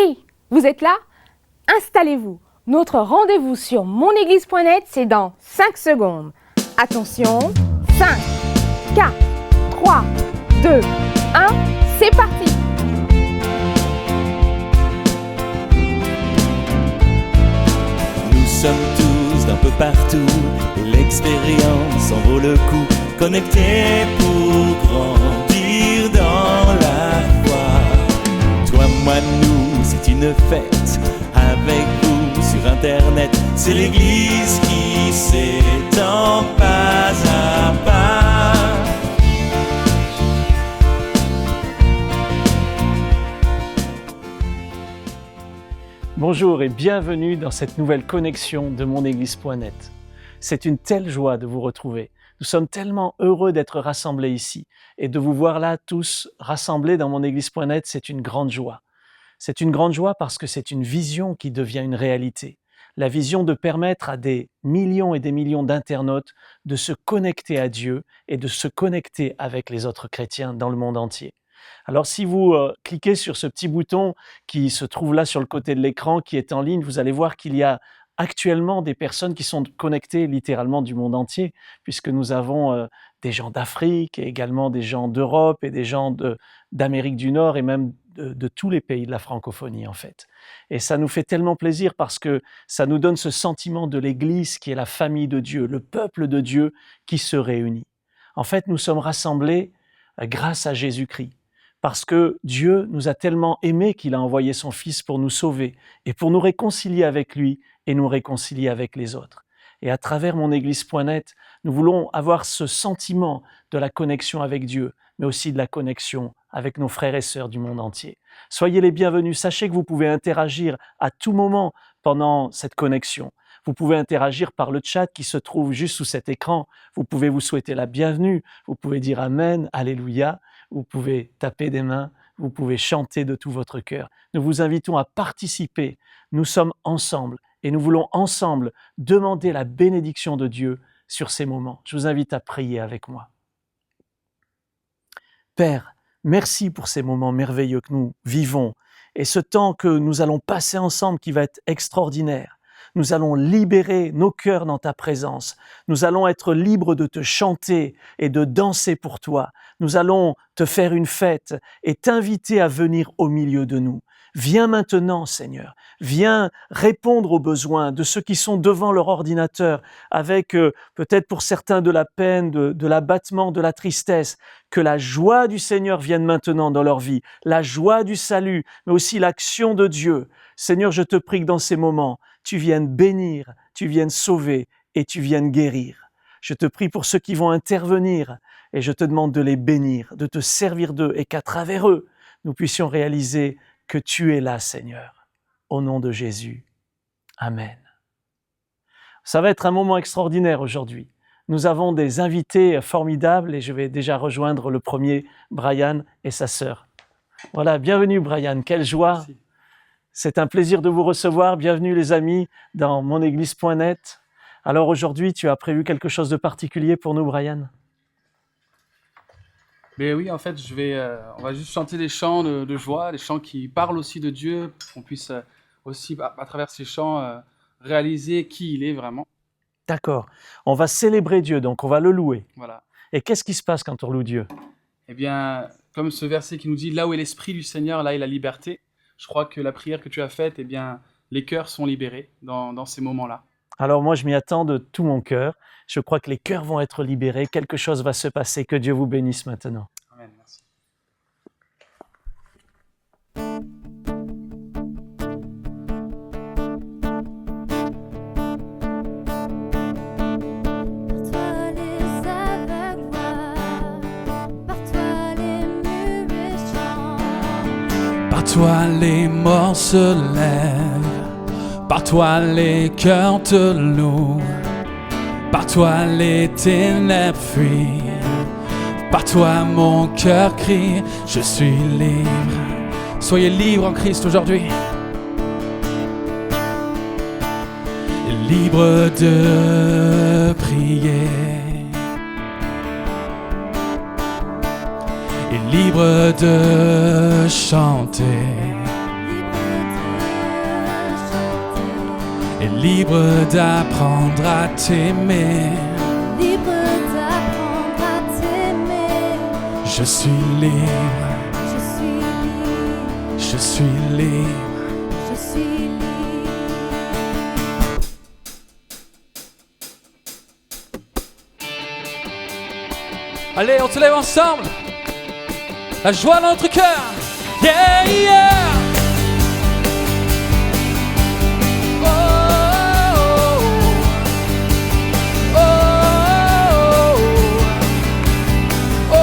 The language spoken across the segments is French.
Hey, vous êtes là? Installez-vous. Notre rendez-vous sur monéglise.net, c'est dans 5 secondes. Attention, 5, 4, 3, 2, 1, c'est parti! Nous sommes tous d'un peu partout et l'expérience en vaut le coup. Connectés pour grandir dans la foi. Toi, moi, nous, c'est une fête avec vous sur Internet. C'est l'Église qui s'étend pas à pas. Bonjour et bienvenue dans cette nouvelle connexion de monéglise.net. C'est une telle joie de vous retrouver. Nous sommes tellement heureux d'être rassemblés ici et de vous voir là tous rassemblés dans monéglise.net, c'est une grande joie. C'est une grande joie parce que c'est une vision qui devient une réalité. La vision de permettre à des millions et des millions d'internautes de se connecter à Dieu et de se connecter avec les autres chrétiens dans le monde entier. Alors si vous cliquez sur ce petit bouton qui se trouve là sur le côté de l'écran, qui est en ligne, vous allez voir qu'il y a actuellement des personnes qui sont connectées littéralement du monde entier, puisque nous avons des gens d'Afrique et également des gens d'Europe et des gens d'Amérique du Nord et même de tous les pays de la francophonie en fait. Et ça nous fait tellement plaisir parce que ça nous donne ce sentiment de l'Église qui est la famille de Dieu, le peuple de Dieu qui se réunit. En fait, nous sommes rassemblés grâce à Jésus-Christ. Parce que Dieu nous a tellement aimés qu'il a envoyé son Fils pour nous sauver et pour nous réconcilier avec lui et nous réconcilier avec les autres. Et à travers monéglise.net, nous voulons avoir ce sentiment de la connexion avec Dieu, mais aussi de la connexion avec nos frères et sœurs du monde entier. Soyez les bienvenus, sachez que vous pouvez interagir à tout moment pendant cette connexion. Vous pouvez interagir par le chat qui se trouve juste sous cet écran. Vous pouvez vous souhaiter la bienvenue, vous pouvez dire Amen, Alléluia. Vous pouvez taper des mains, vous pouvez chanter de tout votre cœur. Nous vous invitons à participer. Nous sommes ensemble et nous voulons ensemble demander la bénédiction de Dieu sur ces moments. Je vous invite à prier avec moi. Père, merci pour ces moments merveilleux que nous vivons et ce temps que nous allons passer ensemble qui va être extraordinaire. Nous allons libérer nos cœurs dans ta présence. Nous allons être libres de te chanter et de danser pour toi. Nous allons te faire une fête et t'inviter à venir au milieu de nous. Viens maintenant, Seigneur. Viens répondre aux besoins de ceux qui sont devant leur ordinateur avec peut-être pour certains de la peine, de l'abattement, de la tristesse. Que la joie du Seigneur vienne maintenant dans leur vie, la joie du salut, mais aussi l'action de Dieu. Seigneur, je te prie que dans ces moments, tu viennes bénir, tu viennes sauver et tu viennes guérir. Je te prie pour ceux qui vont intervenir et je te demande de les bénir, de te servir d'eux et qu'à travers eux, nous puissions réaliser que tu es là, Seigneur. Au nom de Jésus. Amen. Ça va être un moment extraordinaire aujourd'hui. Nous avons des invités formidables et je vais déjà rejoindre le premier, Brian et sa sœur. Voilà, bienvenue Brian, quelle joie. Merci. C'est un plaisir de vous recevoir. Bienvenue les amis dans monéglise.net. Alors aujourd'hui, tu as prévu quelque chose de particulier pour nous, Brian? Mais oui, en fait, on va juste chanter des chants de joie, des chants qui parlent aussi de Dieu, pour qu'on puisse aussi, à travers ces chants, réaliser qui il est vraiment. D'accord. On va célébrer Dieu, donc on va le louer. Voilà. Et qu'est-ce qui se passe quand on loue Dieu? Eh bien, comme ce verset qui nous dit « Là où est l'Esprit du Seigneur, là est la liberté », je crois que la prière que tu as faite, eh bien, les cœurs sont libérés dans ces moments-là. Alors moi, je m'y attends de tout mon cœur. Je crois que les cœurs vont être libérés, quelque chose va se passer. Que Dieu vous bénisse maintenant. Amen, merci. Par toi les aveugles voient, par toi les muets chantent. Par toi les morts se lèvent, par toi les cœurs te louent, par toi les ténèbres fuient, par toi mon cœur crie, je suis libre. Soyez libres en Christ aujourd'hui. Libre de prier. Et libre de chanter. Libre libre d'apprendre à t'aimer. libre d'apprendre à t'aimer. Je suis libre, Je suis libre, je suis libre. je suis libre. Allez, on se lève ensemble. La joie dans notre cœur. Yeah, yeah. Oh, oh, oh, oh.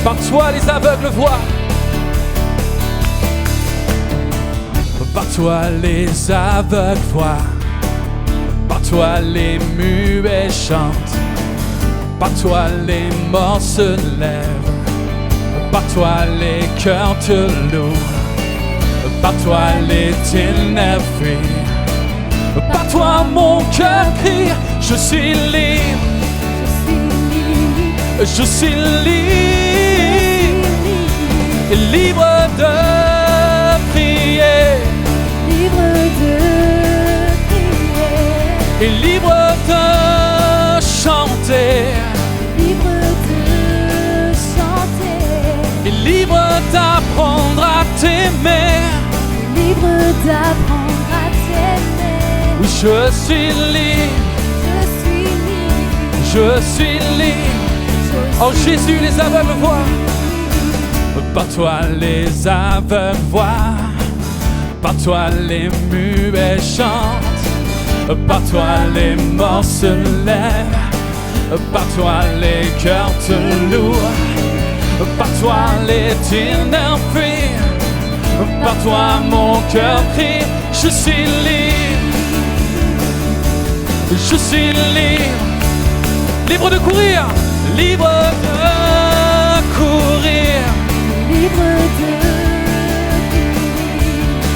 Par toi, les aveugles voient. Par toi, les aveugles voient. Par toi les muets chantent, par toi les morts se lèvent, par toi les cœurs te louent, par toi les ténèbres fuient, par toi mon cœur crie, je suis libre, je suis libre, libre de prier, Libre de et libre de chanter, libre de chanter, et libre d'apprendre à t'aimer. libre d'apprendre à t'aimer. Oui, je suis libre, Je suis libre, je suis libre. Oh Jésus, les aveugles voient. Par toi les aveugles voient, par toi les muets chantent. Par toi les morts se lèvent, par toi les cœurs te louent, par toi les ténèbres fuient, par toi mon cœur crie, je suis libre, je suis libre, libre de courir, libre de courir, libre de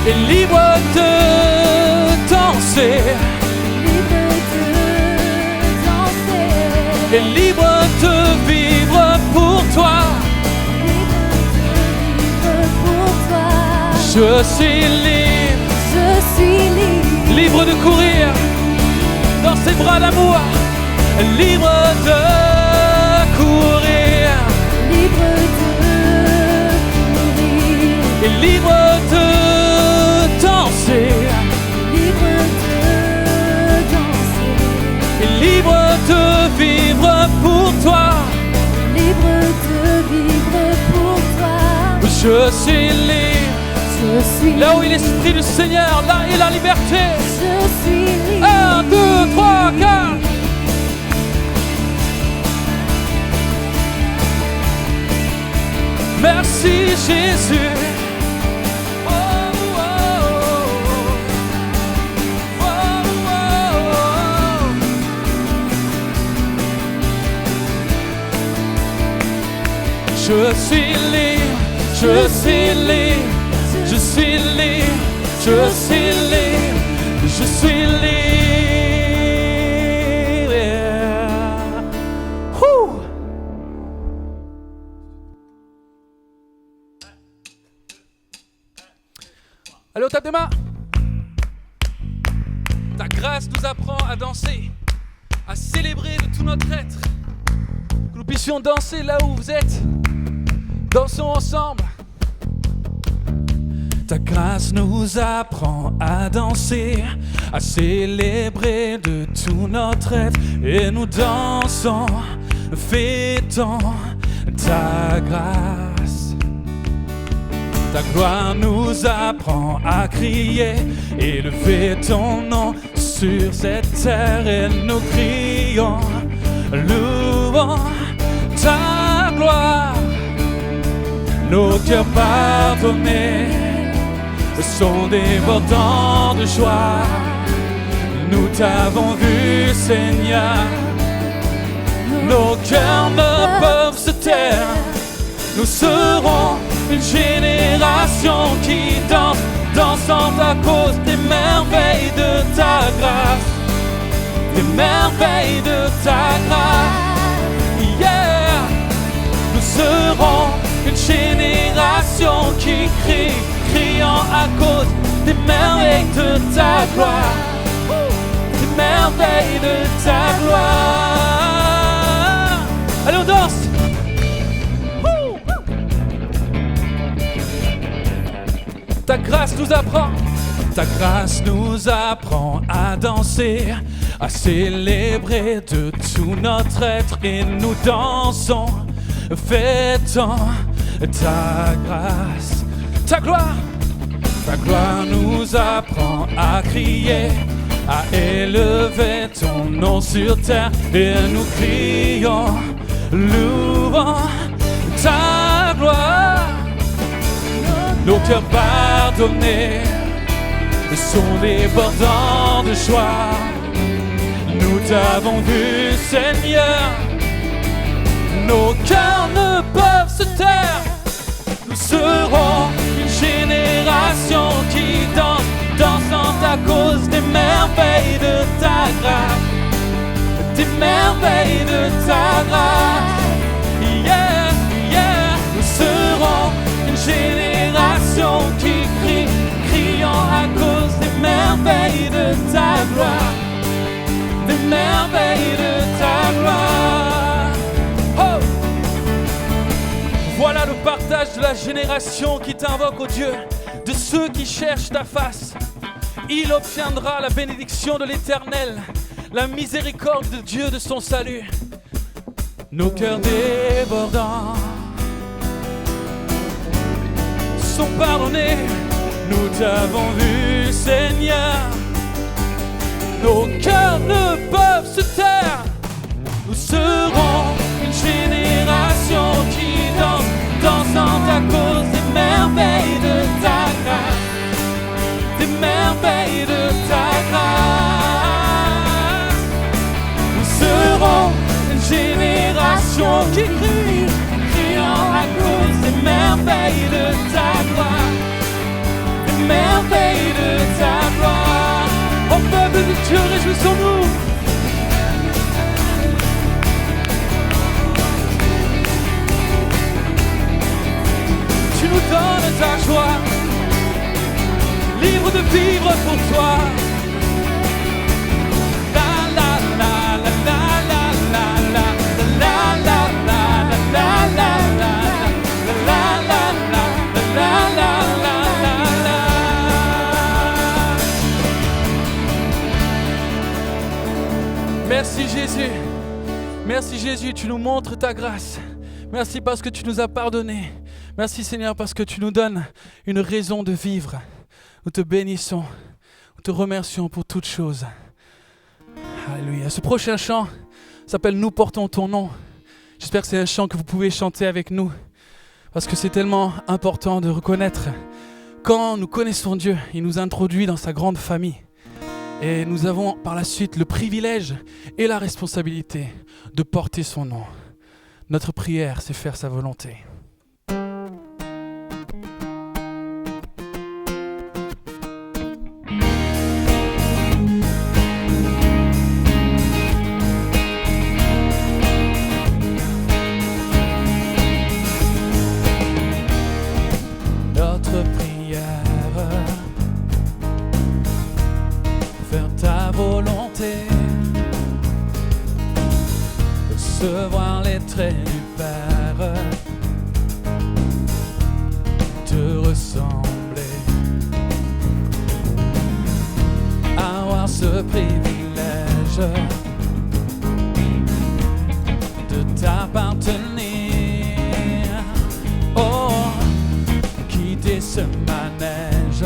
et libre de danser. Et libre de vivre pour toi. Je suis libre, Je suis libre, libre de courir dans ses bras d'amour. Libre de courir libre de courir, et libre de danser. libre de danser, Et libre de vivre pour toi. libre de vivre pour toi. Je suis libre. Je suis Là où est l'Esprit du Seigneur, là est la liberté. Je suis libre. 1, 2, 3, 4. Merci Jésus. Oh, oh, oh. Oh, oh, oh. Je suis libre, je suis libre, je suis libre, je suis libre, je suis libre. Ouh. Allez, on tape des mains. Ta grâce nous apprend à danser, à célébrer de tout notre être. Que nous puissions danser là où vous êtes. Dansons ensemble. Ta grâce nous apprend à danser, à célébrer de tout notre être. Et nous dansons, fêtons ta grâce. Ta gloire nous apprend à crier, élever ton nom sur cette terre. Et nous crions, louons ta gloire. Nos cœurs pardonnés sont débordants de joie. Nous t'avons vu, Seigneur. Nos cœurs ne peuvent se taire. Nous serons une génération qui danse, dansant à cause des merveilles de ta grâce. Des merveilles de ta grâce. Yeah! Nous serons une génération qui crient, criant à cause des merveilles de ta gloire, des merveilles de ta gloire. Allez, on danse. Ta grâce nous apprend à danser, à célébrer de tout notre être, et nous dansons, fêtons ta grâce. Ta gloire nous apprend à crier, à élever ton nom sur terre, et nous crions, louons ta gloire. Nos cœurs pardonnés sont débordants de joie. Nous t'avons vu, Seigneur. Nos cœurs ne peuvent se taire. Nous serons une génération qui danse, dansant à cause des merveilles de ta grâce, des merveilles de ta grâce. Yeah, yeah. Nous serons une génération qui crie, criant à cause des merveilles de ta gloire, des merveilles de ta gloire. Oh! Voilà le partage de la génération qui t'invoque, ô Dieu, de ceux qui cherchent ta face. Il obtiendra la bénédiction de l'Éternel, la miséricorde de Dieu de son salut. Nos cœurs débordants sont pardonnés, nous t'avons vu, Seigneur. Nos cœurs ne peuvent se taire. Nous serons une génération qui danse, dansant à cause des merveilles de ta grâce, des merveilles de ta grâce. Nous serons une génération qui crie, criant à cause des merveilles de ta gloire, des merveilles de ta gloire. Ô peuple de Dieu, réjouissons-nous. Tu nous donnes ta joie, libre de vivre pour toi. La la la la la la la la la la la la la la. Merci Jésus, merci Jésus, tu nous montres ta grâce. Merci parce que tu nous as pardonné. Merci Seigneur parce que tu nous donnes une raison de vivre. Nous te bénissons, nous te remercions pour toutes choses. Alléluia. Ce prochain chant s'appelle « Nous portons ton nom ». J'espère que c'est un chant que vous pouvez chanter avec nous, parce que c'est tellement important de reconnaître quand nous connaissons Dieu, il nous introduit dans sa grande famille. Et nous avons par la suite le privilège et la responsabilité de porter son nom. Notre prière, c'est faire sa volonté. Notre prière, faire ta volonté, recevoir les traits du Père, te ressembler, avoir ce privilège de t'appartenir. Oh, quitter ce manège,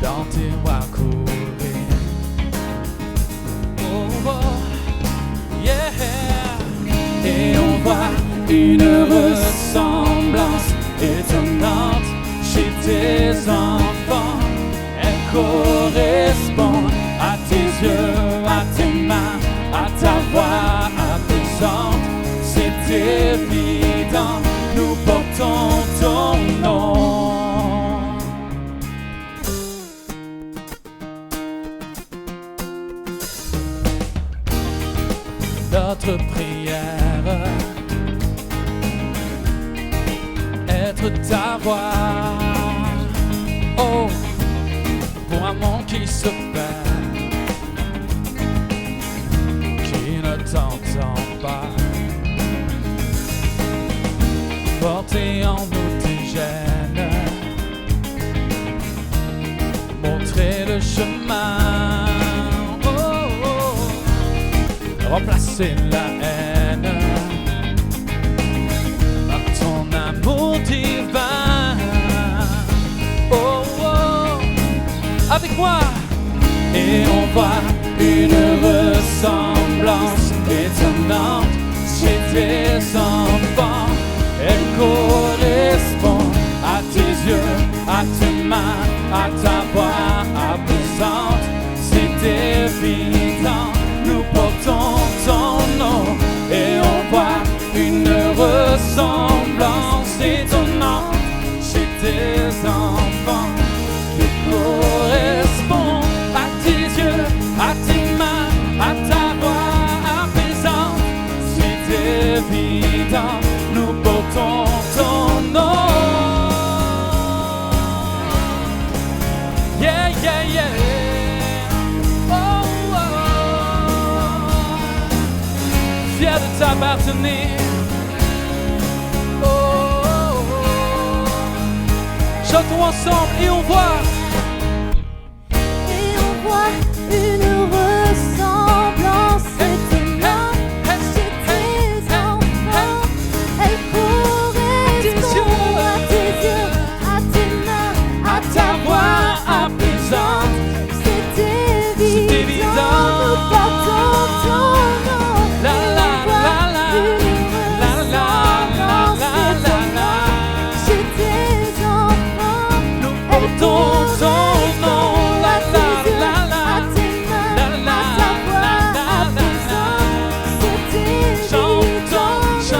dans tes voies courir. Oh, oh, yeah. Et on voit une ressemblance étonnante chez tes enfants. Elle correspond à tes yeux, à tes mains, à ta voix apaisante. C'est évident, nous portons ton nom. Notre prière, entendre ta voix. Oh, pour un monde qui se perd, qui ne t'entend pas. Porter en nous tes gènes, montrer le chemin. Oh, oh. Remplacer la haine par ton amour divin. Oh, oh. Avec moi. Et on voit une ressemblance étonnante chez tes enfants. Elle correspond à tes yeux, à tes mains, à ta voix apaisante. C'est évident, nous portons ton nom. Et on voit une ressemblance étonnante chez tes enfants. Qui correspond à tes yeux, à tes mains, à ta voix apaisante. C'est évident, nous portons ton nom. Yeah, yeah, yeah. Oh, oh. Fier de t'appartenir. Oh, oh, oh. Chantons ensemble et on voit. Et on voit une ressemblance étonnante chez tes enfants. Elle correspond à tes yeux, à tes mains, à ta voix apaisante. C'est évident, nous portons ton nom. La la la la la la la la la la. Chez tes enfants, Nous portons ton nom. La la la la la la la la la.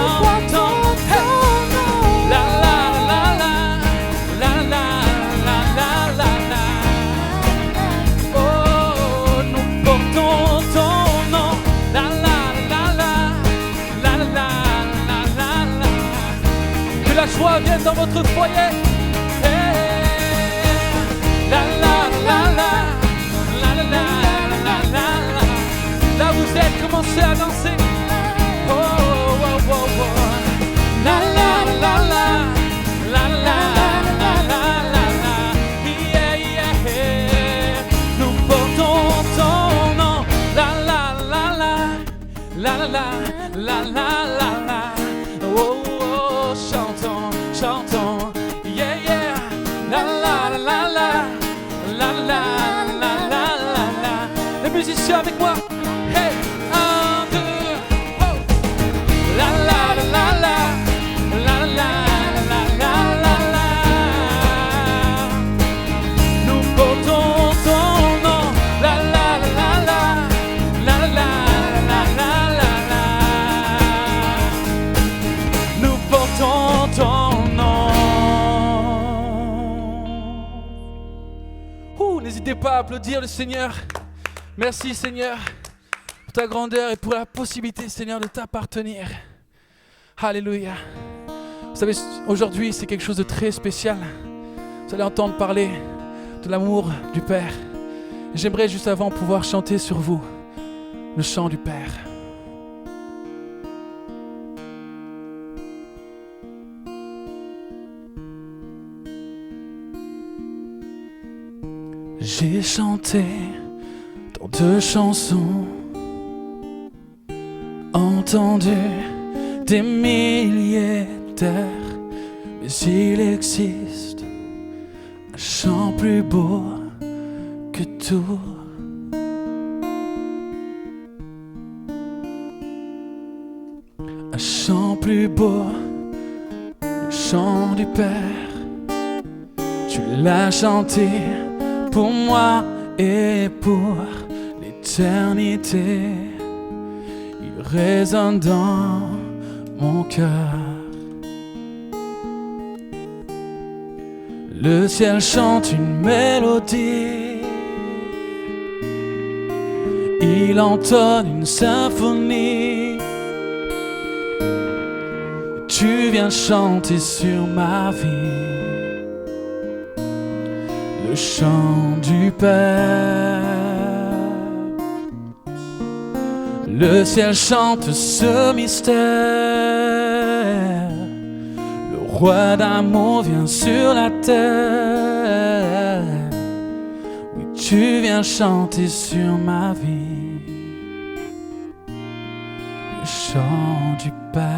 Chantons, chantons, hey. La la la la la la la la la. Oh, nous portons ton nom. La la la la la la la la la. Que la joie vienne dans votre foyer. Hey. La la la la la la la la la. Là vous êtes, commencez à danser. Oh oh oh oh oh. La la la la la la la la la la. Yeah yeah. Nous portons ton nom. La la la la la la la la la la. Oh oh, chantons, chantons. Yeah yeah. La la la la la la la la la la. Les musiciens avec moi. Hey, 1, 2, oh. La la la la la la la la la la. Nous portons ton nom. La la la la la la la la la la. Nous portons ton nom. N'hésitez pas à applaudir le Seigneur. Merci Seigneur pour ta grandeur et pour la possibilité, Seigneur, de t'appartenir. Alléluia. Vous savez, aujourd'hui, c'est quelque chose de très spécial. Vous allez entendre parler de l'amour du Père. J'aimerais juste avant pouvoir chanter sur vous le chant du Père. J'ai chanté tant de chansons, entendu des milliers d'airs, mais il existe un chant plus beau que tout. Un chant plus beau, le chant du Père. Tu l'as chanté pour moi et pour l'éternité. Il résonne dans mon cœur. Le ciel chante une mélodie. Il entonne une symphonie. tu viens chanter sur ma vie. Le chant du Père. Le ciel chante ce mystère. Le roi d'amour vient sur la terre. Oui, tu viens chanter sur ma vie. Le chant du Père.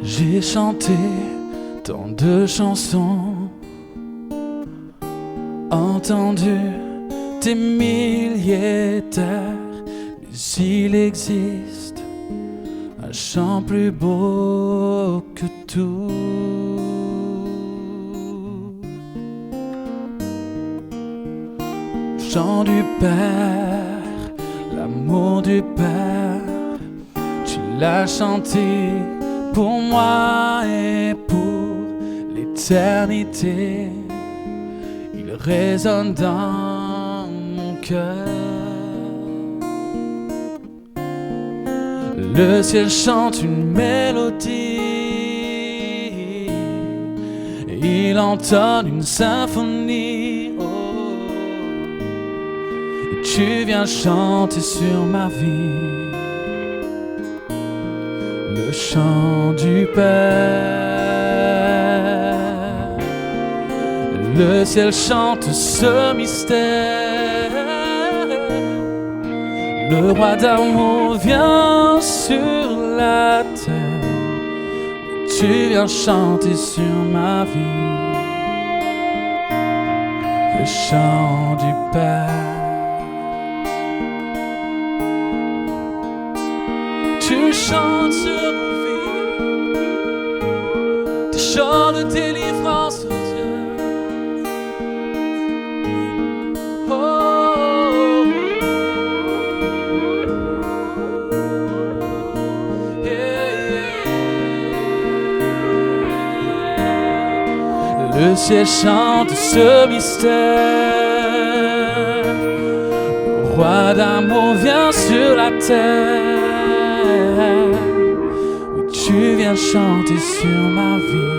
J'ai chanté tant de chansons, entendu des milliers d'airs, mais il existe un chant plus beau que tout. Le chant du Père, l'amour du Père, tu l'as chanté pour moi et pour l'éternité. Il résonne dans mon cœur. Le ciel chante une mélodie, il entonne une symphonie. Oh, et tu viens chanter sur ma vie. Le chant du Père. Le ciel chante ce mystère. Le roi d'amour vient sur la terre. Tu viens chanter sur ma vie. Le chant du Père. Tu chantes sur nos vies des chants de délivrance, oh Dieu. Oh, yeah. Le ciel chante ce mystère. Le roi d'amour vient sur la terre. Oui, tu viens chanter sur ma vie.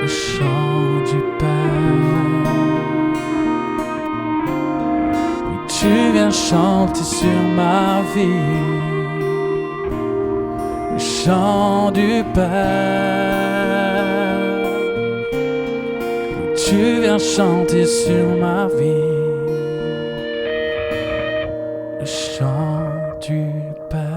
Le chant du Père. Oui, tu viens chanter sur ma vie. Le chant du Père. Oui, tu viens chanter sur ma vie. Le chant du Père.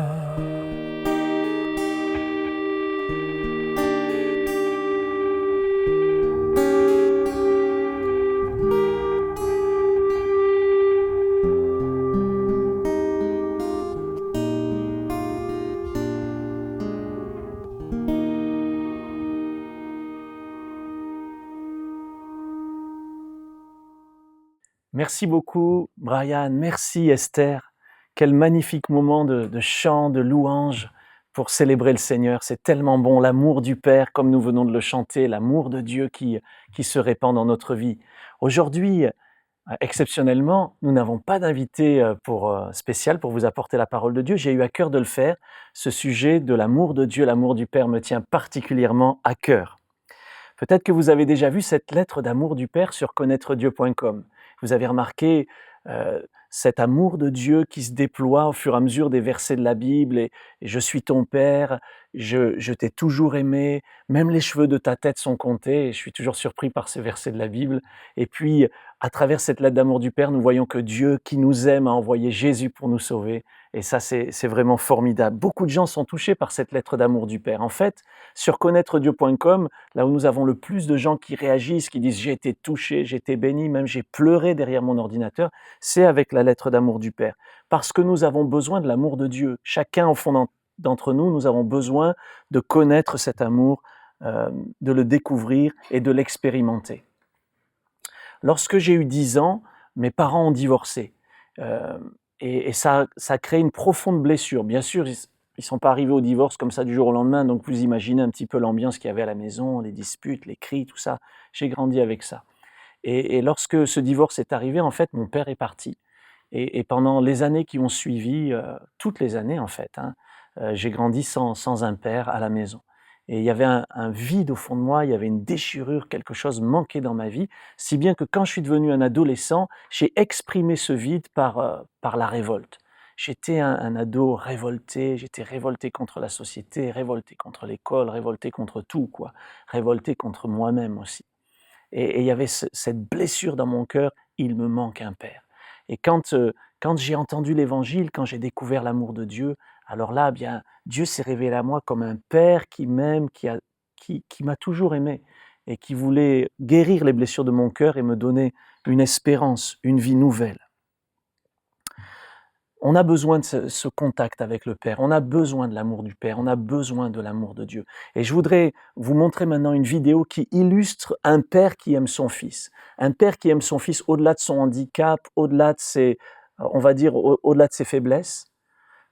Merci beaucoup, Brian. Merci, Esther. Quel magnifique moment de chant, de louange pour célébrer le Seigneur. C'est tellement bon, l'amour du Père, comme nous venons de le chanter, l'amour de Dieu qui se répand dans notre vie. Aujourd'hui, exceptionnellement, nous n'avons pas d'invité spécial pour vous apporter la parole de Dieu. J'ai eu à cœur de le faire. Ce sujet de l'amour de Dieu, l'amour du Père me tient particulièrement à cœur. Peut-être que vous avez déjà vu cette lettre d'amour du Père sur connaîtredieu.com. Vous avez remarqué cet amour de Dieu qui se déploie au fur et à mesure des versets de la Bible. Et je suis ton Père, je t'ai toujours aimé, même les cheveux de ta tête sont comptés. Et je suis toujours surpris par ces versets de la Bible. Et puis, à travers cette lettre d'amour du Père, nous voyons que Dieu qui nous aime a envoyé Jésus pour nous sauver. Et ça, c'est vraiment formidable. Beaucoup de gens sont touchés par cette lettre d'amour du Père. En fait, sur connaîtredieu.com, là où nous avons le plus de gens qui réagissent, qui disent « j'ai été touché, j'ai été béni, même j'ai pleuré derrière mon ordinateur », c'est avec la lettre d'amour du Père. Parce que nous avons besoin de l'amour de Dieu. Chacun au fond d'entre nous, nous avons besoin de connaître cet amour, de le découvrir et de l'expérimenter. Lorsque j'ai eu 10 ans, mes parents ont divorcé. Et ça a créé une profonde blessure. Bien sûr, ils ne sont pas arrivés au divorce comme ça du jour au lendemain, donc vous imaginez un petit peu l'ambiance qu'il y avait à la maison, les disputes, les cris, tout ça. J'ai grandi avec ça. Et lorsque ce divorce est arrivé, en fait, mon père est parti. Et pendant les années qui ont suivi, toutes les années en fait, j'ai grandi sans un père à la maison. Et il y avait un vide au fond de moi, il y avait une déchirure, quelque chose manquait dans ma vie, si bien que quand je suis devenu un adolescent, j'ai exprimé ce vide par la révolte. J'étais un ado révolté, j'étais révolté contre la société, révolté contre l'école, révolté contre tout, quoi. Révolté contre moi-même aussi. Et il y avait cette blessure dans mon cœur, il me manque un père. Et quand j'ai entendu l'Évangile, quand j'ai découvert l'amour de Dieu, alors là, bien, Dieu s'est révélé à moi comme un père qui m'aime, qui m'a toujours aimé et qui voulait guérir les blessures de mon cœur et me donner une espérance, une vie nouvelle. On a besoin de ce contact avec le Père, on a besoin de l'amour du Père, on a besoin de l'amour de Dieu. Et je voudrais vous montrer maintenant une vidéo qui illustre un père qui aime son fils. Un père qui aime son fils au-delà de son handicap, au-delà de ses, on va dire, au-delà de ses faiblesses,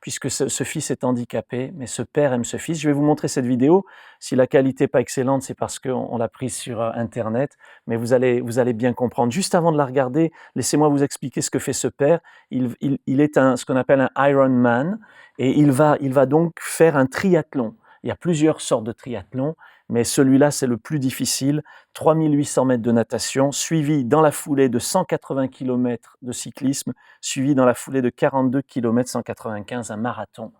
puisque ce fils est handicapé, mais ce père aime ce fils. Je vais vous montrer cette vidéo. Si la qualité n'est pas excellente, c'est parce qu'on l'a prise sur Internet, mais vous allez bien comprendre. Juste avant de la regarder, laissez-moi vous expliquer ce que fait ce père. Il est ce qu'on appelle un Ironman, et il va donc faire un triathlon. Il y a plusieurs sortes de triathlons, mais celui-là, c'est le plus difficile. 3800 mètres de natation, suivi dans la foulée de 180 km de cyclisme, suivi dans la foulée de 42 km 195, un marathon,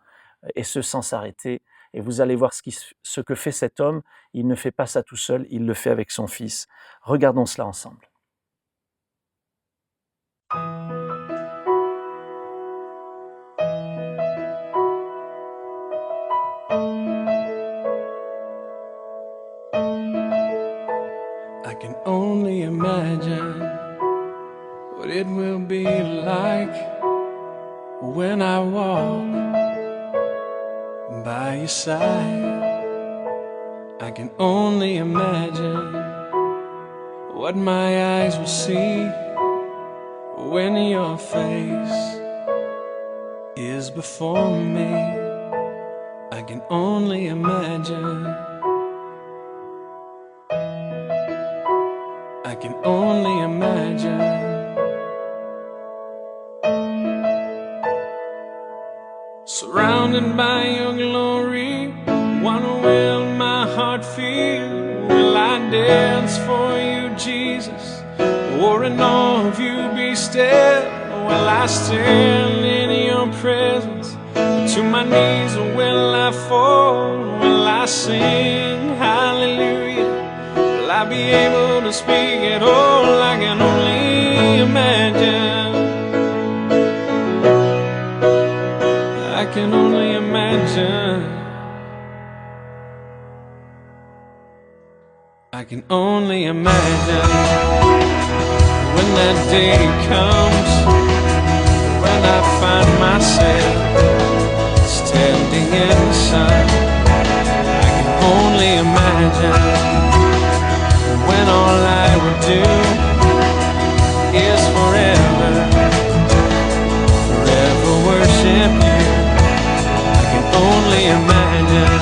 et ce sans s'arrêter. Et vous allez voir ce que fait cet homme. Il ne fait pas ça tout seul, il le fait avec son fils. Regardons cela ensemble. I can only imagine what it will be like when I walk by your side. I can only imagine what my eyes will see when your face is before me. I can only imagine. I can only imagine. Surrounded by your glory, what will my heart feel? Will I dance for you, Jesus? Or in awe of you be still? Will I stand in your presence? To my knees or will I fall? Will I sing hallelujah? Will I be able to speak at all? I can only imagine. I can only imagine. I can only imagine when that day comes, when I find myself standing in the sun. I can only imagine when all I would do is forever worship you. I can only imagine.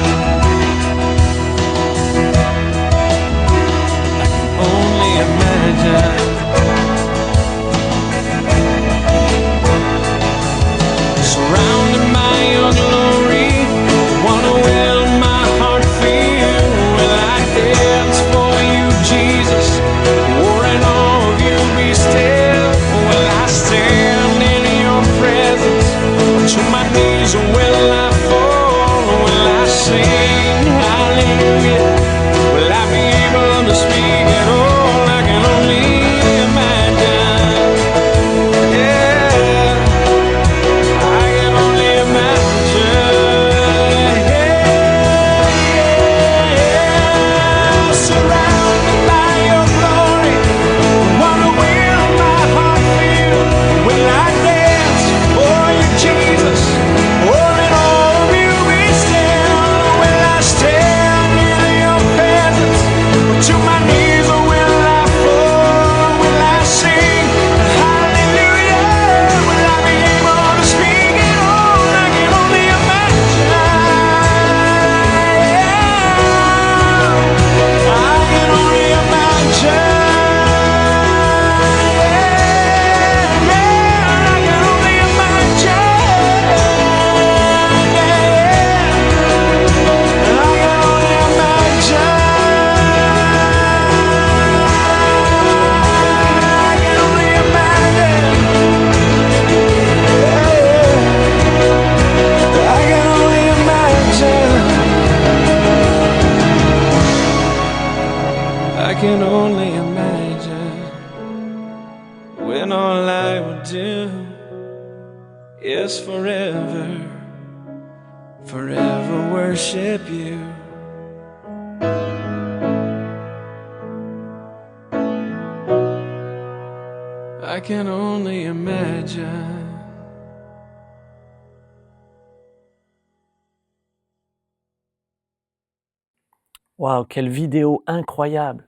I can only imagine. Surrounded by your glory, what will my heart feel? Will I dance for you, Jesus? imagine when all I would do is forever, forever worship you. I can only imagine. Waouh, quelle vidéo incroyable!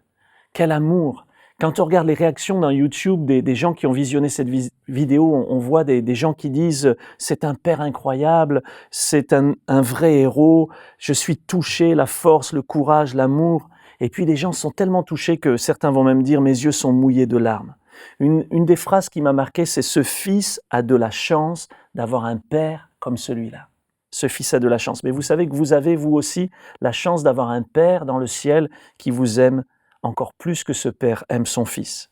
Quel amour! Quand on regarde les réactions dans YouTube des gens qui ont visionné cette vidéo, on voit des gens qui disent « c'est un père incroyable, c'est un vrai héros, je suis touché, la force, le courage, l'amour ». Et puis les gens sont tellement touchés que certains vont même dire « mes yeux sont mouillés de larmes ». Une des phrases qui m'a marqué, c'est « ce fils a de la chance d'avoir un père comme celui-là ». Ce fils a de la chance. Mais vous savez que vous avez, vous aussi, la chance d'avoir un père dans le ciel qui vous aime encore plus que ce père aime son fils.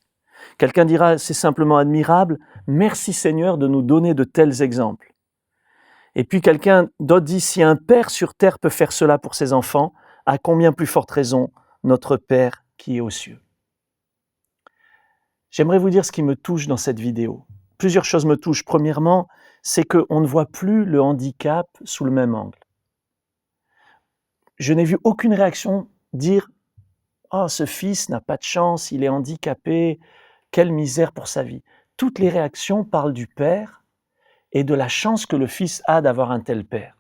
Quelqu'un dira, c'est simplement admirable, merci Seigneur de nous donner de tels exemples. Et puis quelqu'un d'autre dit, si un père sur terre peut faire cela pour ses enfants, à combien plus forte raison notre Père qui est aux cieux. J'aimerais vous dire ce qui me touche dans cette vidéo. Plusieurs choses me touchent. Premièrement, c'est qu'on ne voit plus le handicap sous le même angle. Je n'ai vu aucune réaction dire « Oh, ce fils n'a pas de chance, il est handicapé, quelle misère pour sa vie ». Toutes les réactions parlent du père et de la chance que le fils a d'avoir un tel père.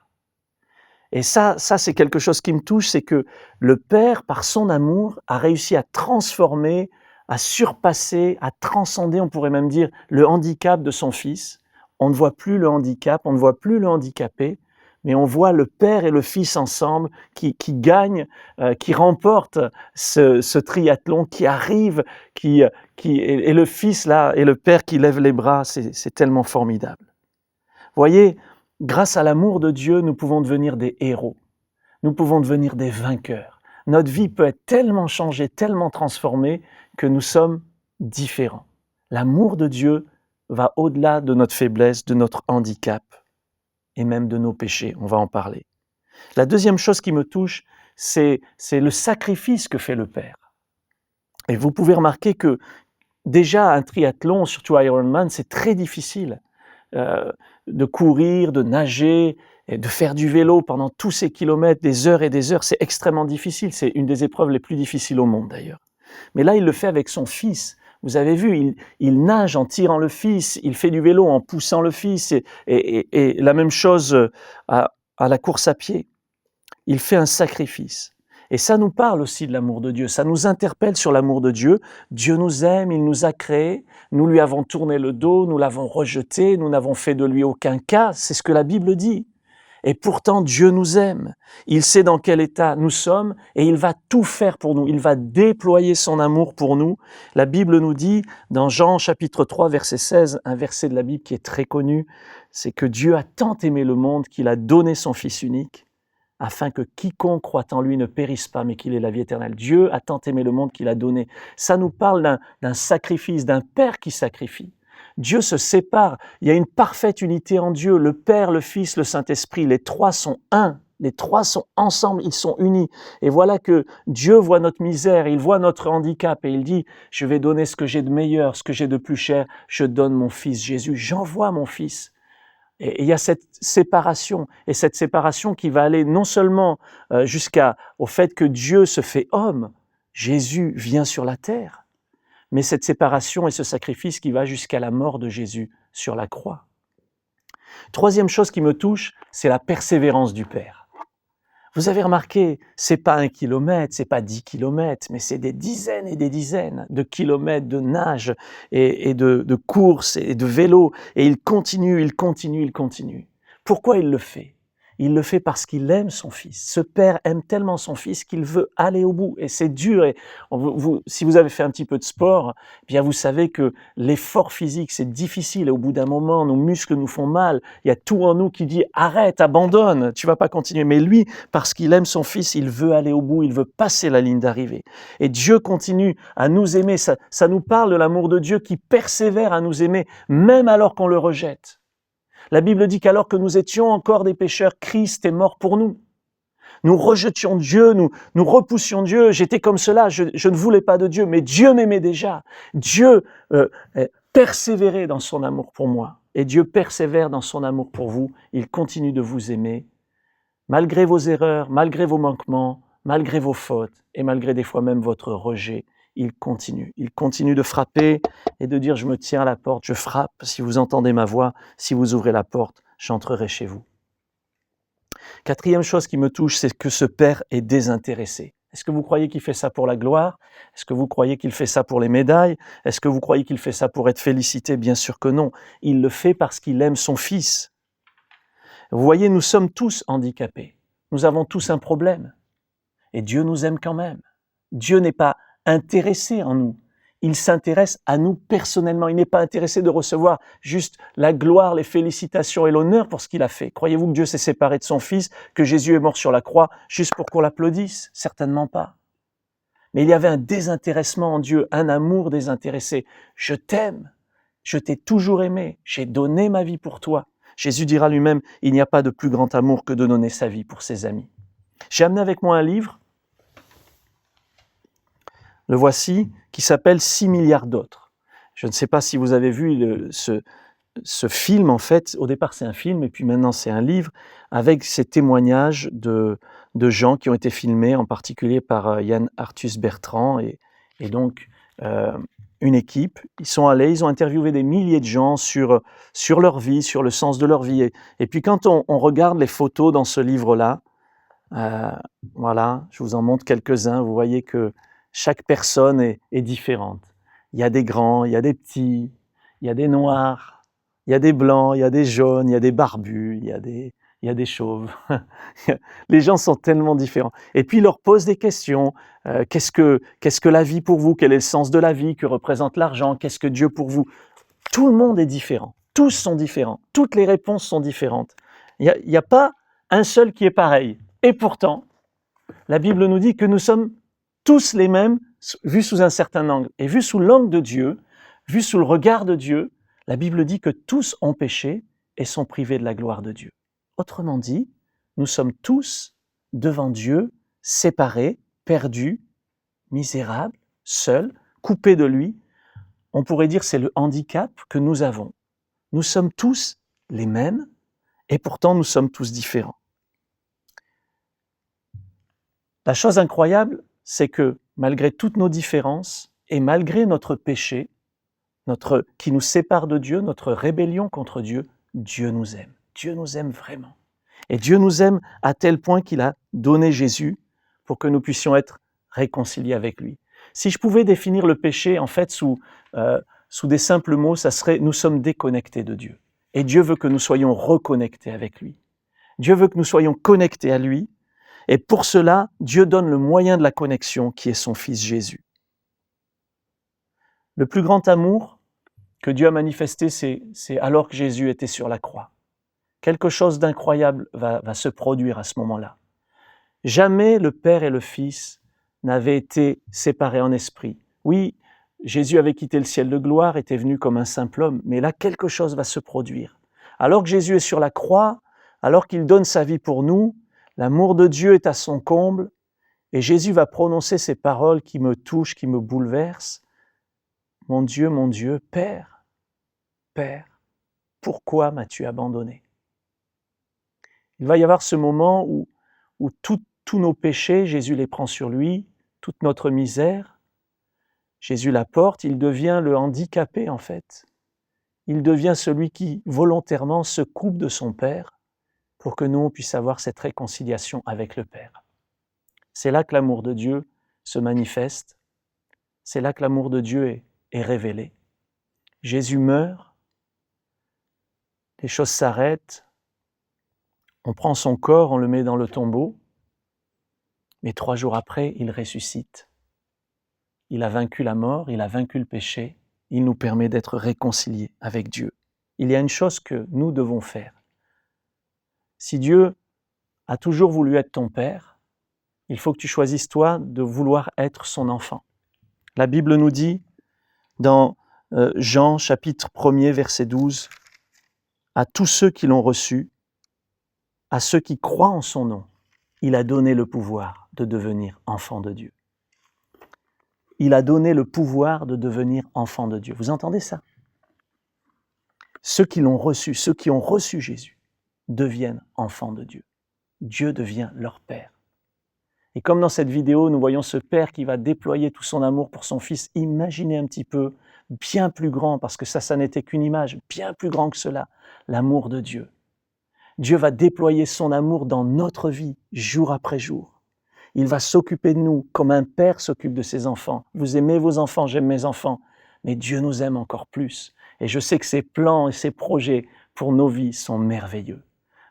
Et ça c'est quelque chose qui me touche, c'est que le père, par son amour, a réussi à transformer, à surpasser, à transcender, on pourrait même dire, le handicap de son fils. On ne voit plus le handicap, on ne voit plus le handicapé, mais on voit le père et le fils ensemble qui gagnent, qui remportent ce triathlon, qui arrive, et le fils là, et le père qui lève les bras, c'est tellement formidable. Voyez, grâce à l'amour de Dieu, nous pouvons devenir des héros, nous pouvons devenir des vainqueurs. Notre vie peut être tellement changée, tellement transformée, que nous sommes différents. L'amour de Dieu va au-delà de notre faiblesse, de notre handicap et même de nos péchés. On va en parler. La deuxième chose qui me touche, c'est le sacrifice que fait le Père. Et vous pouvez remarquer que déjà un triathlon, surtout Ironman, c'est très difficile de courir, de nager, et de faire du vélo pendant tous ces kilomètres, des heures et des heures. C'est extrêmement difficile. C'est une des épreuves les plus difficiles au monde d'ailleurs. Mais là, il le fait avec son fils. Vous avez vu, il nage en tirant le fils, il fait du vélo en poussant le fils, et la même chose à la course à pied. Il fait un sacrifice. Et ça nous parle aussi de l'amour de Dieu, ça nous interpelle sur l'amour de Dieu. Dieu nous aime, il nous a créés, nous lui avons tourné le dos, nous l'avons rejeté, nous n'avons fait de lui aucun cas, c'est ce que la Bible dit. Et pourtant, Dieu nous aime. Il sait dans quel état nous sommes et il va tout faire pour nous. Il va déployer son amour pour nous. La Bible nous dit, dans Jean chapitre 3, verset 16, un verset de la Bible qui est très connu, c'est que Dieu a tant aimé le monde qu'il a donné son Fils unique, afin que quiconque croit en lui ne périsse pas, mais qu'il ait la vie éternelle. Dieu a tant aimé le monde qu'il a donné. Ça nous parle d'un sacrifice, d'un Père qui sacrifie. Dieu se sépare, il y a une parfaite unité en Dieu, le Père, le Fils, le Saint-Esprit, les trois sont un, les trois sont ensemble, ils sont unis. Et voilà que Dieu voit notre misère, il voit notre handicap et il dit, je vais donner ce que j'ai de meilleur, ce que j'ai de plus cher, je donne mon Fils Jésus, j'envoie mon Fils. Et il y a cette séparation, et cette séparation qui va aller non seulement jusqu'au fait que Dieu se fait homme, Jésus vient sur la terre, mais cette séparation et ce sacrifice qui va jusqu'à la mort de Jésus sur la croix. Troisième chose qui me touche, c'est la persévérance du Père. Vous avez remarqué, c'est pas 1 kilomètre, c'est pas 10 kilomètres, mais c'est des dizaines et des dizaines de kilomètres de nage et de course et de vélo. Et il continue, il continue, il continue. Pourquoi il le fait ? Il le fait parce qu'il aime son Fils. Ce Père aime tellement son Fils qu'il veut aller au bout. Et c'est dur. Et si vous avez fait un petit peu de sport, eh bien vous savez que l'effort physique, c'est difficile. Et au bout d'un moment, nos muscles nous font mal. Il y a tout en nous qui dit « Arrête, abandonne, tu vas pas continuer ». Mais lui, parce qu'il aime son Fils, il veut aller au bout, il veut passer la ligne d'arrivée. Et Dieu continue à nous aimer. Ça nous parle de l'amour de Dieu qui persévère à nous aimer, même alors qu'on le rejette. La Bible dit qu'alors que nous étions encore des pécheurs, Christ est mort pour nous. nous rejetions Dieu, nous repoussions Dieu. J'étais comme cela, je ne voulais pas de Dieu, mais Dieu m'aimait déjà. Dieu persévérait dans son amour pour moi. Et Dieu persévère dans son amour pour vous. Il continue de vous aimer, malgré vos erreurs, malgré vos manquements, malgré vos fautes, et malgré des fois même votre rejet. Il continue de frapper et de dire « je me tiens à la porte, je frappe, si vous entendez ma voix, si vous ouvrez la porte, j'entrerai chez vous ». Quatrième chose qui me touche, c'est que ce Père est désintéressé. Est-ce que vous croyez qu'il fait ça pour la gloire? Est-ce que vous croyez qu'il fait ça pour les médailles? Est-ce que vous croyez qu'il fait ça pour être félicité? Bien sûr que non. Il le fait parce qu'il aime son Fils. Vous voyez, nous sommes tous handicapés. Nous avons tous un problème. Et Dieu nous aime quand même. Dieu n'est pas intéressé en nous. Il s'intéresse à nous personnellement. Il n'est pas intéressé de recevoir juste la gloire, les félicitations et l'honneur pour ce qu'il a fait. Croyez-vous que Dieu s'est séparé de son Fils, que Jésus est mort sur la croix juste pour qu'on l'applaudisse? Certainement pas. Mais il y avait un désintéressement en Dieu, un amour désintéressé. Je t'aime, je t'ai toujours aimé, j'ai donné ma vie pour toi. Jésus dira lui-même, il n'y a pas de plus grand amour que de donner sa vie pour ses amis. J'ai amené avec moi un livre, le voici, qui s'appelle 6 milliards d'autres. Je ne sais pas si vous avez vu ce film, en fait. Au départ, c'est un film, et puis maintenant, c'est un livre, avec ces témoignages de gens qui ont été filmés, en particulier par Yann Arthus Bertrand, et donc une équipe. Ils sont allés, ils ont interviewé des milliers de gens sur leur vie, sur le sens de leur vie. Et puis, quand on regarde les photos dans ce livre-là, voilà, je vous en montre quelques-uns, vous voyez que chaque personne est différente. Il y a des grands, il y a des petits, il y a des noirs, il y a des blancs, il y a des jaunes, il y a des barbus, il y a des chauves. Les gens sont tellement différents. Et puis, ils leur posent des questions. Qu'est-ce que la vie pour vous? Quel est le sens de la vie? Que représente l'argent? Qu'est-ce que Dieu pour vous? Tout le monde est différent. Tous sont différents. Toutes les réponses sont différentes. Il n'y a pas un seul qui est pareil. Et pourtant, la Bible nous dit que nous sommes tous les mêmes, vus sous un certain angle. Et vus sous l'angle de Dieu, vus sous le regard de Dieu, la Bible dit que tous ont péché et sont privés de la gloire de Dieu. Autrement dit, nous sommes tous devant Dieu, séparés, perdus, misérables, seuls, coupés de lui. On pourrait dire que c'est le handicap que nous avons. Nous sommes tous les mêmes et pourtant nous sommes tous différents. La chose incroyable, c'est que malgré toutes nos différences et malgré notre péché, qui nous sépare de Dieu, notre rébellion contre Dieu, Dieu nous aime. Dieu nous aime vraiment. Et Dieu nous aime à tel point qu'il a donné Jésus pour que nous puissions être réconciliés avec lui. Si je pouvais définir le péché, en fait, sous des simples mots, ça serait « nous sommes déconnectés de Dieu ». Et Dieu veut que nous soyons reconnectés avec lui. Dieu veut que nous soyons connectés à lui. Et pour cela, Dieu donne le moyen de la connexion qui est son Fils Jésus. Le plus grand amour que Dieu a manifesté, c'est alors que Jésus était sur la croix. Quelque chose d'incroyable va se produire à ce moment-là. Jamais le Père et le Fils n'avaient été séparés en esprit. Oui, Jésus avait quitté le ciel de gloire, était venu comme un simple homme, mais là, quelque chose va se produire. Alors que Jésus est sur la croix, alors qu'il donne sa vie pour nous, l'amour de Dieu est à son comble, et Jésus va prononcer ces paroles qui me touchent, qui me bouleversent. Mon Dieu, Père, Père, pourquoi m'as-tu abandonné? Il va y avoir ce moment où tous nos péchés, Jésus les prend sur lui, toute notre misère, Jésus la porte, il devient le handicapé en fait. Il devient celui qui volontairement se coupe de son Père pour que nous on puisse avoir cette réconciliation avec le Père. C'est là que l'amour de Dieu se manifeste, c'est là que l'amour de Dieu est révélé. Jésus meurt, les choses s'arrêtent, on prend son corps, on le met dans le tombeau, mais 3 jours après, il ressuscite. Il a vaincu la mort, il a vaincu le péché, il nous permet d'être réconciliés avec Dieu. Il y a une chose que nous devons faire. Si Dieu a toujours voulu être ton Père, il faut que tu choisisses toi de vouloir être son enfant. La Bible nous dit dans Jean chapitre 1er verset 12, « À tous ceux qui l'ont reçu, à ceux qui croient en son nom, il a donné le pouvoir de devenir enfant de Dieu. Il a donné le pouvoir de devenir enfant de Dieu. Vous entendez ça? Ceux qui l'ont reçu, ceux qui ont reçu Jésus, deviennent enfants de Dieu. Dieu devient leur Père. Et comme dans cette vidéo, nous voyons ce Père qui va déployer tout son amour pour son Fils, imaginez un petit peu, bien plus grand, parce que ça n'était qu'une image, bien plus grand que cela, l'amour de Dieu. Dieu va déployer son amour dans notre vie, jour après jour. Il va s'occuper de nous comme un père s'occupe de ses enfants. Vous aimez vos enfants, j'aime mes enfants, mais Dieu nous aime encore plus. Et je sais que ses plans et ses projets pour nos vies sont merveilleux.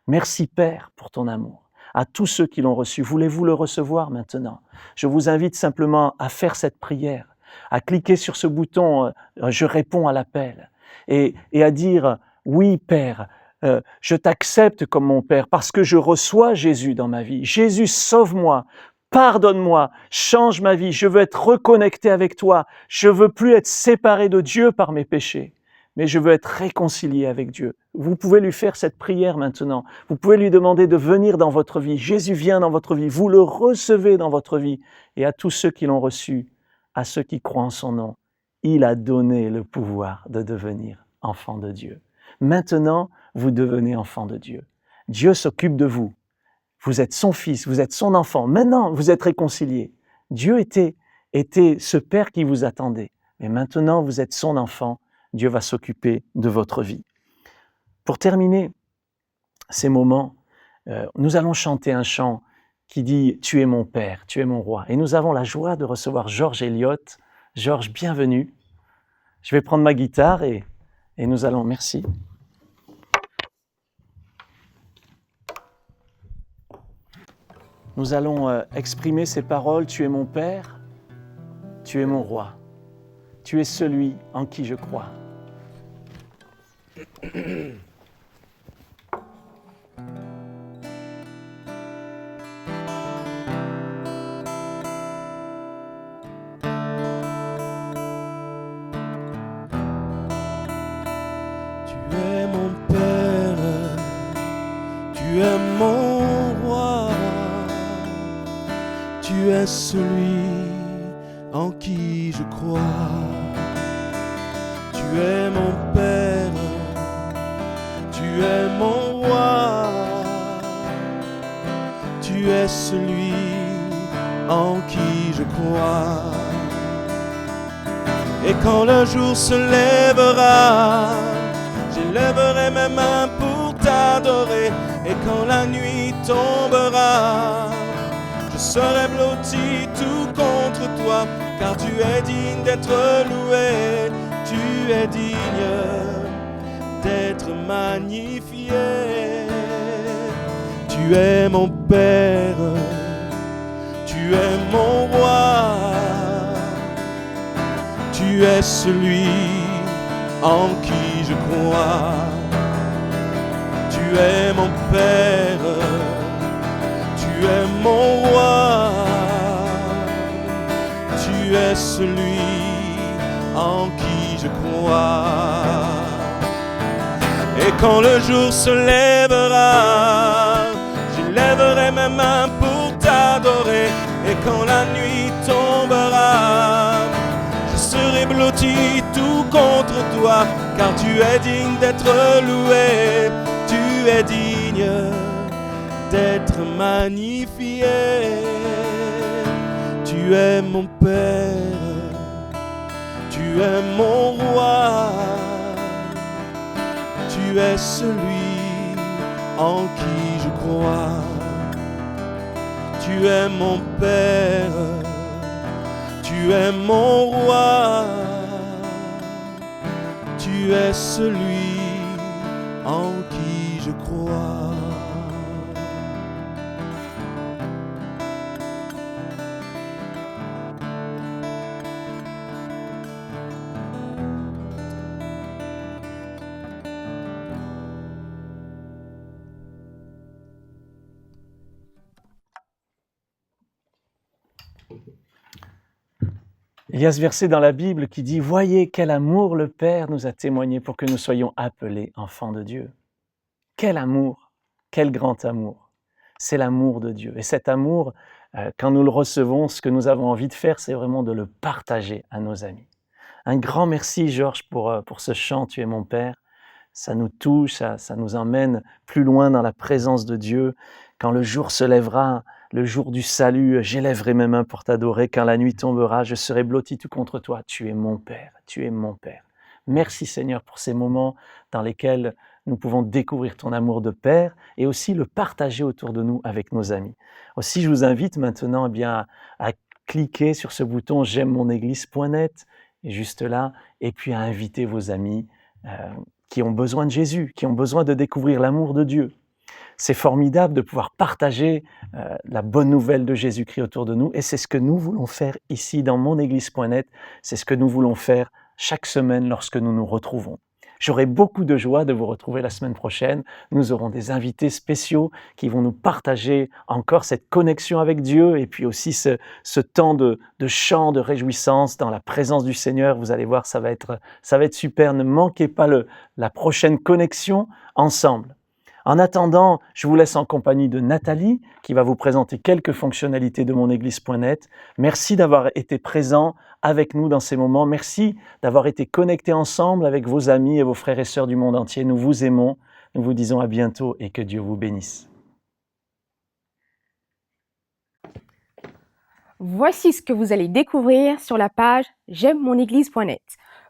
Merci Père pour ton amour. À tous ceux qui l'ont reçu, voulez-vous le recevoir maintenant? Je vous invite simplement à faire cette prière, à cliquer sur ce bouton « Je réponds à l'appel » et à dire « Oui Père, je t'accepte comme mon Père parce que je reçois Jésus dans ma vie. Jésus, sauve-moi, pardonne-moi, change ma vie. Je veux être reconnecté avec toi. Je veux plus être séparé de Dieu par mes péchés, mais je veux être réconcilié avec Dieu. » Vous pouvez lui faire cette prière maintenant. Vous pouvez lui demander de venir dans votre vie. Jésus vient dans votre vie. Vous le recevez dans votre vie. Et à tous ceux qui l'ont reçu, à ceux qui croient en son nom, il a donné le pouvoir de devenir enfant de Dieu. Maintenant, vous devenez enfant de Dieu. Dieu s'occupe de vous. Vous êtes son fils, vous êtes son enfant. Maintenant, vous êtes réconciliés. Dieu était ce Père qui vous attendait. Mais maintenant, vous êtes son enfant. Dieu va s'occuper de votre vie. Pour terminer ces moments, nous allons chanter un chant qui dit « Tu es mon Père, tu es mon Roi ». Et nous avons la joie de recevoir Georges Elliott. Georges, bienvenue. Je vais prendre ma guitare et nous allons... Merci. Nous allons exprimer ces paroles « Tu es mon Père, tu es mon Roi, tu es celui en qui je crois ». Tu es mon roi, tu es celui en qui je crois. Tu es mon Père, tu es mon roi, tu es celui en qui je crois. Et quand le jour se lèvera, j'élèverai mes mains pour t'adorer. Et quand la nuit tombera, je serai blotti tout contre toi, car tu es digne d'être loué, tu es digne d'être magnifié. Tu es mon Père, tu es mon Roi, tu es celui en qui je crois. Tu es mon Père, tu es mon Roi, tu es celui en qui je crois. Et quand le jour se lèvera, j'élèverai mes mains pour t'adorer. Et quand la nuit tombera, je serai blotti tout contre toi, car tu es digne d'être loué, tu es digne d'être magnifié. Tu es mon Père, tu es mon Roi, tu es celui en qui je crois. Tu es mon Père, tu es mon Roi, tu es celui en qui je crois. Il y a ce verset dans la Bible qui dit « Voyez quel amour le Père nous a témoigné pour que nous soyons appelés enfants de Dieu. » Quel amour, quel grand amour. c'est l'amour de Dieu. Et cet amour, quand nous le recevons, ce que nous avons envie de faire, c'est vraiment de le partager à nos amis. Un grand merci, Georges, pour ce chant « Tu es mon Père ». Ça nous touche, ça nous emmène plus loin dans la présence de Dieu. Quand le jour se lèvera, le jour du salut, j'élèverai mes mains pour t'adorer. Quand la nuit tombera, je serai blotti tout contre toi. Tu es mon Père, tu es mon Père. Merci Seigneur pour ces moments dans lesquels nous pouvons découvrir ton amour de Père et aussi le partager autour de nous avec nos amis. Aussi, je vous invite maintenant à cliquer sur ce bouton « J'aime mon église.net » et juste là, et puis à inviter vos amis qui ont besoin de Jésus, qui ont besoin de découvrir l'amour de Dieu. C'est formidable de pouvoir partager la bonne nouvelle de Jésus-Christ autour de nous et c'est ce que nous voulons faire ici dans monéglise.net, c'est ce que nous voulons faire chaque semaine lorsque nous nous retrouvons. J'aurai beaucoup de joie de vous retrouver la semaine prochaine. Nous aurons des invités spéciaux qui vont nous partager encore cette connexion avec Dieu et puis aussi ce temps de chant, de réjouissance dans la présence du Seigneur. Vous allez voir, ça va être super. Ne manquez pas la prochaine connexion ensemble. En attendant, je vous laisse en compagnie de Nathalie qui va vous présenter quelques fonctionnalités de monéglise.net. Merci d'avoir été présent avec nous dans ces moments. Merci d'avoir été connectés ensemble avec vos amis et vos frères et sœurs du monde entier. Nous vous aimons, nous vous disons à bientôt et que Dieu vous bénisse. Voici ce que vous allez découvrir sur la page j'aime monéglise.net.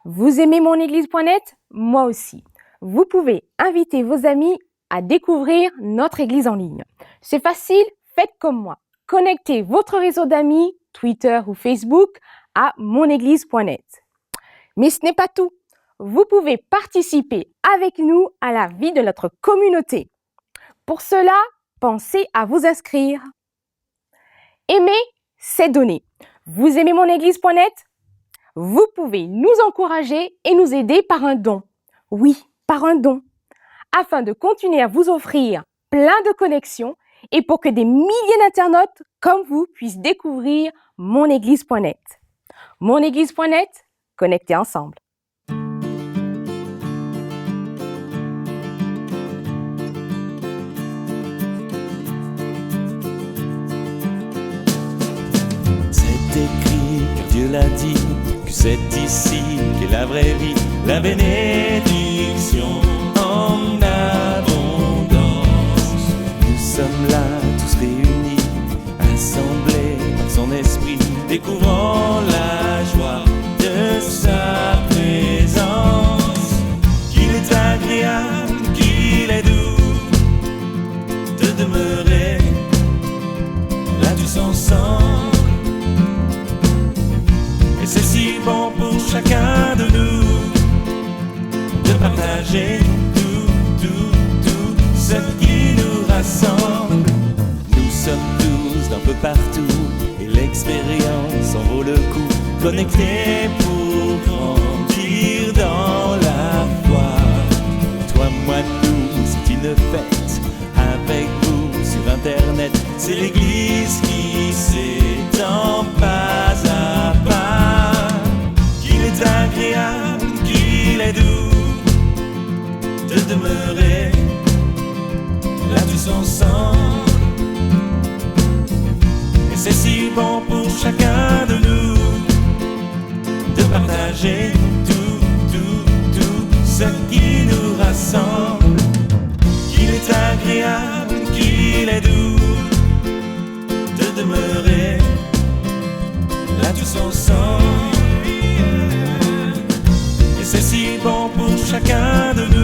Vous aimez monéglise.net? Moi aussi. Vous pouvez inviter vos amis à découvrir notre église en ligne. C'est facile, faites comme moi. Connectez votre réseau d'amis, Twitter ou Facebook, à monéglise.net. Mais ce n'est pas tout. Vous pouvez participer avec nous à la vie de notre communauté. Pour cela, pensez à vous inscrire. Aimer, c'est donner. Vous aimez monéglise.net? Vous pouvez nous encourager et nous aider par un don. Oui, par un don. Afin de continuer à vous offrir plein de connexions et pour que des milliers d'internautes comme vous puissent découvrir monéglise.net. Monéglise.net, connectés ensemble. C'est écrit, car Dieu l'a dit, que c'est ici qu'est la vraie vie, la bénédiction en abondance. Nous sommes là, tous réunis, assemblés par son esprit, découvrant la joie de sa présence. Qu'il est agréable, qu'il est doux de demeurer là tous ensemble. Et c'est si bon pour chacun de nous de partager tout ce qui nous rassemble. Nous sommes tous d'un peu partout et l'expérience en vaut le coup. Connectés pour grandir dans la foi. Toi, moi, nous, c'est une fête avec vous sur internet. C'est l'église qui s'étend pas à pas. Qu'il est agréable, qu'il est doux de demeurer là tous ensemble. Et c'est si bon pour chacun de nous de partager tout ce qui nous rassemble. Qu'il est agréable, qu'il est doux de demeurer là tous ensemble. Et c'est si bon pour chacun de nous